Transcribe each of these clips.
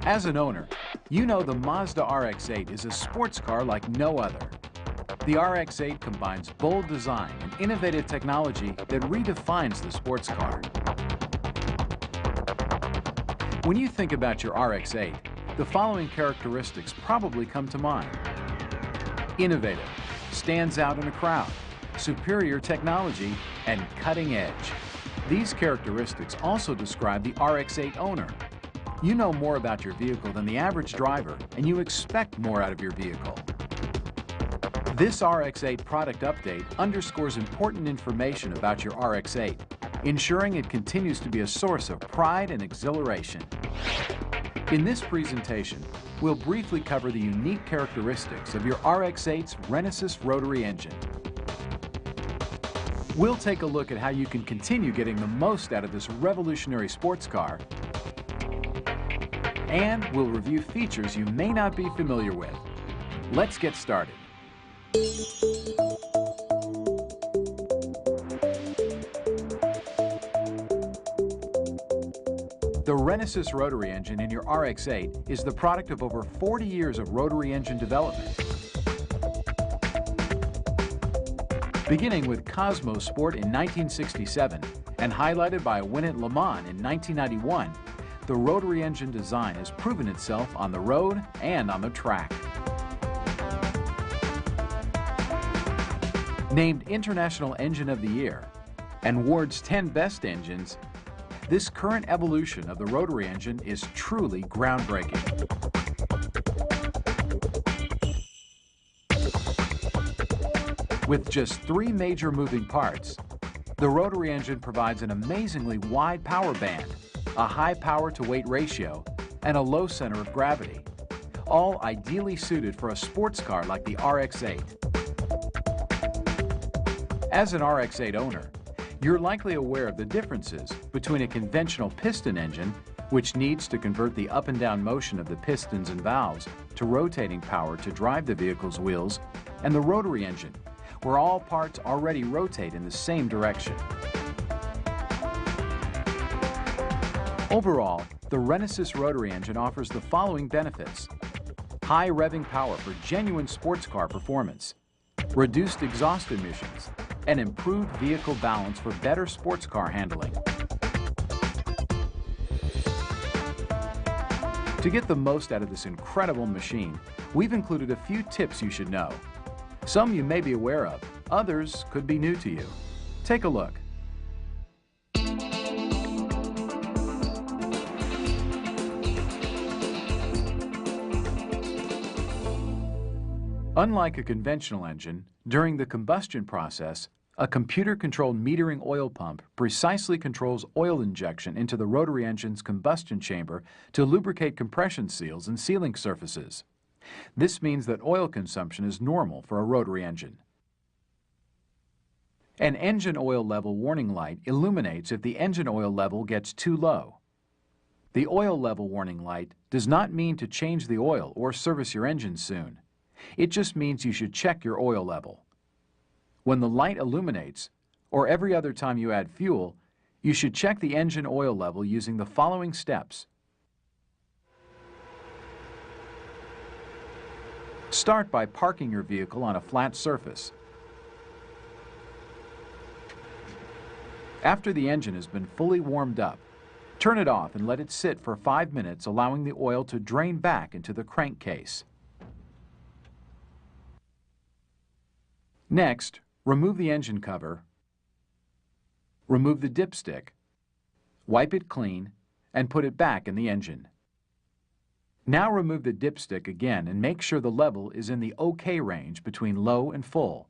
As an owner, you know the Mazda RX-8 is a sports car like no other. The RX-8 combines bold design and innovative technology that redefines the sports car. When you think about your RX-8, the following characteristics probably come to mind. Innovative, stands out in a crowd, superior technology, and cutting edge. These characteristics also describe the RX-8 owner. You know more about your vehicle than the average driver, and you expect more out of your vehicle. This RX-8 product update underscores important information about your RX-8, ensuring it continues to be a source of pride and exhilaration. In this presentation, we'll briefly cover the unique characteristics of your RX-8's Renesis rotary engine. We'll take a look at how you can continue getting the most out of this revolutionary sports car, and we'll review features you may not be familiar with. Let's get started. The Renesis rotary engine in your RX-8 is the product of over 40 years of rotary engine development. Beginning with Cosmo Sport in 1967 and highlighted by a win at Le Mans in 1991, the rotary engine design has proven itself on the road and on the track. Named International Engine of the Year and Ward's 10 Best Engines, this current evolution of the rotary engine is truly groundbreaking. With just 3 major moving parts, the rotary engine provides an amazingly wide power band, a high power-to-weight ratio, and a low center of gravity, all ideally suited for a sports car like the RX-8. As an RX-8 owner, you're likely aware of the differences between a conventional piston engine, which needs to convert the up and down motion of the pistons and valves to rotating power to drive the vehicle's wheels, and the rotary engine, where all parts already rotate in the same direction. Overall, the Renesis rotary engine offers the following benefits: high revving power for genuine sports car performance, reduced exhaust emissions, and improved vehicle balance for better sports car handling. To get the most out of this incredible machine, we've included a few tips you should know. Some you may be aware of, others could be new to you. Take a look. Unlike a conventional engine, during the combustion process, a computer-controlled metering oil pump precisely controls oil injection into the rotary engine's combustion chamber to lubricate compression seals and sealing surfaces. This means that oil consumption is normal for a rotary engine. An engine oil level warning light illuminates if the engine oil level gets too low. The oil level warning light does not mean to change the oil or service your engine soon. It just means you should check your oil level. When the light illuminates, or every other time you add fuel, you should check the engine oil level using the following steps. Start by parking your vehicle on a flat surface. After the engine has been fully warmed up, turn it off and let it sit for 5 minutes, allowing the oil to drain back into the crankcase. Next, remove the engine cover, remove the dipstick, wipe it clean, and put it back in the engine. Now remove the dipstick again and make sure the level is in the OK range between low and full.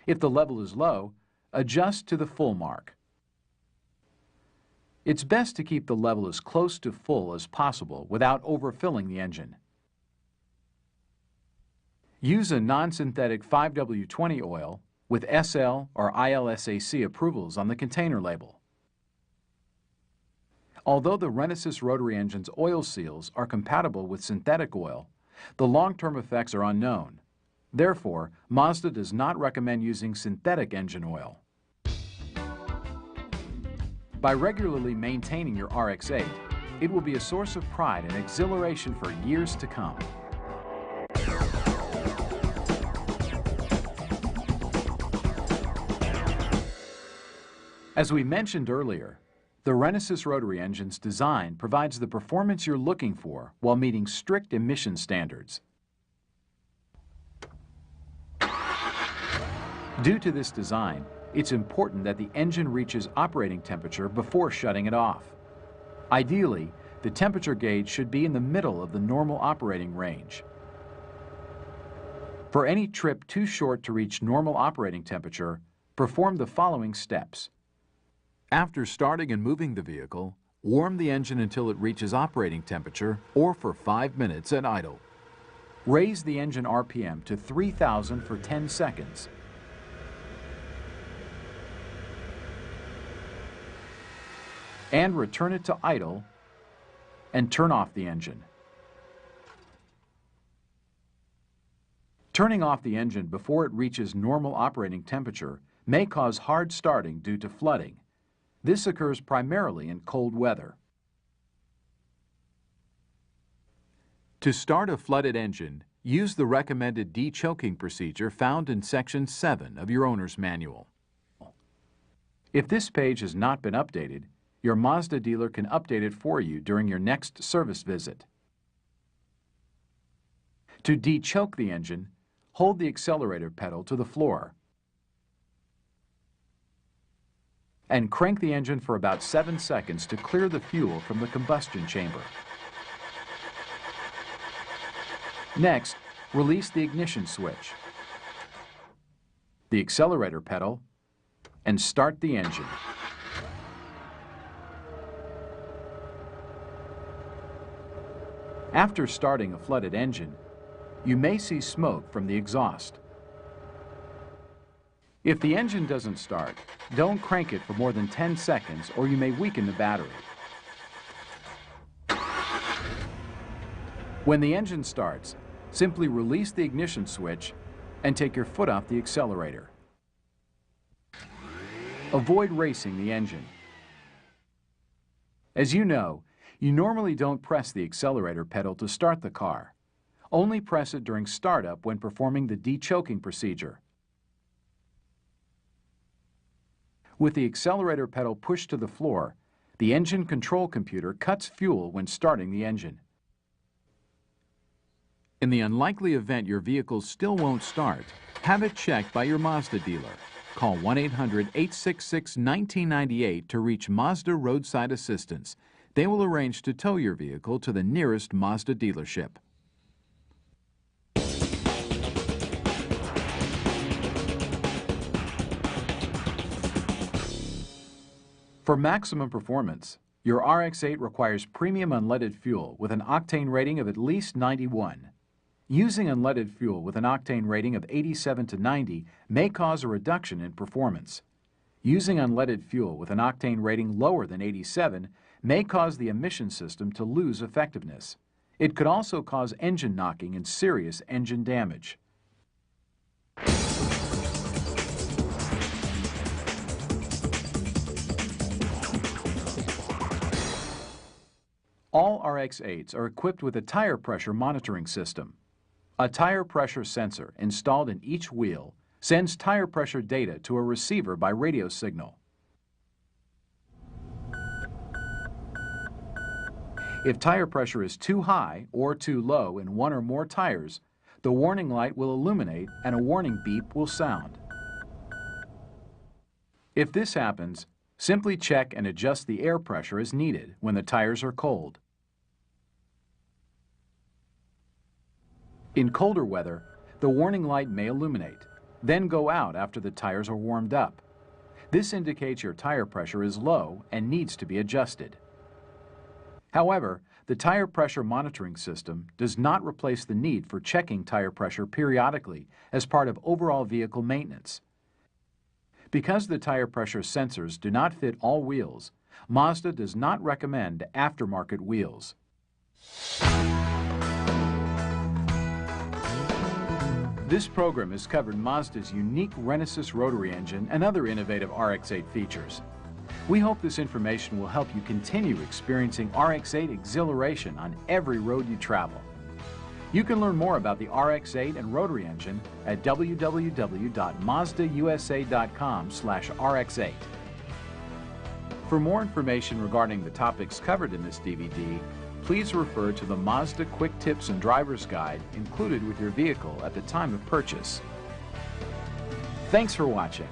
If the level is low, adjust to the full mark. It's best to keep the level as close to full as possible without overfilling the engine. Use a non-synthetic 5W20 oil with SL or ILSAC approvals on the container label. Although the Renesis rotary engine's oil seals are compatible with synthetic oil, the long-term effects are unknown. Therefore, Mazda does not recommend using synthetic engine oil. By regularly maintaining your RX-8, it will be a source of pride and exhilaration for years to come. As we mentioned earlier, the Renesas rotary engine's design provides the performance you're looking for while meeting strict emission standards. Due to this design, it's important that the engine reaches operating temperature before shutting it off. Ideally, the temperature gauge should be in the middle of the normal operating range. For any trip too short to reach normal operating temperature, perform the following steps. After starting and moving the vehicle, warm the engine until it reaches operating temperature or for 5 minutes at idle. Raise the engine RPM to 3,000 for 10 seconds. And return it to idle and turn off the engine. Turning off the engine before it reaches normal operating temperature may cause hard starting due to flooding. This occurs primarily in cold weather. To start a flooded engine, use the recommended de-choking procedure found in Section 7 of your owner's manual. If this page has not been updated, your Mazda dealer can update it for you during your next service visit. To de-choke the engine, hold the accelerator pedal to the floor and crank the engine for about 7 seconds to clear the fuel from the combustion chamber. Next, release the ignition switch, the accelerator pedal, and start the engine. After starting a flooded engine, you may see smoke from the exhaust. If the engine doesn't start, don't crank it for more than 10 seconds or you may weaken the battery. When the engine starts, simply release the ignition switch and take your foot off the accelerator. Avoid racing the engine. As you know, you normally don't press the accelerator pedal to start the car. Only press it during startup when performing the de-choking procedure. With the accelerator pedal pushed to the floor, the engine control computer cuts fuel when starting the engine. In the unlikely event your vehicle still won't start, have it checked by your Mazda dealer. Call 1-800-866-1998 to reach Mazda Roadside Assistance. They will arrange to tow your vehicle to the nearest Mazda dealership. For maximum performance, your RX8 requires premium unleaded fuel with an octane rating of at least 91. Using unleaded fuel with an octane rating of 87 to 90 may cause a reduction in performance. Using unleaded fuel with an octane rating lower than 87 may cause the emission system to lose effectiveness. It could also cause engine knocking and serious engine damage. All RX8s are equipped with a tire pressure monitoring system. A tire pressure sensor installed in each wheel sends tire pressure data to a receiver by radio signal. If tire pressure is too high or too low in one or more tires, the warning light will illuminate and a warning beep will sound. If this happens, simply check and adjust the air pressure as needed when the tires are cold. In colder weather, the warning light may illuminate, then go out after the tires are warmed up. This indicates your tire pressure is low and needs to be adjusted. However, the tire pressure monitoring system does not replace the need for checking tire pressure periodically as part of overall vehicle maintenance. Because the tire pressure sensors do not fit all wheels, Mazda does not recommend aftermarket wheels. This program has covered Mazda's unique Renesas rotary engine and other innovative RX8 features. We hope this information will help you continue experiencing RX-8 exhilaration on every road you travel. You can learn more about the RX-8 and rotary engine at www.mazdausa.com/RX8. For more information regarding the topics covered in this DVD, please refer to the Mazda Quick Tips and Driver's Guide included with your vehicle at the time of purchase. Thanks for watching.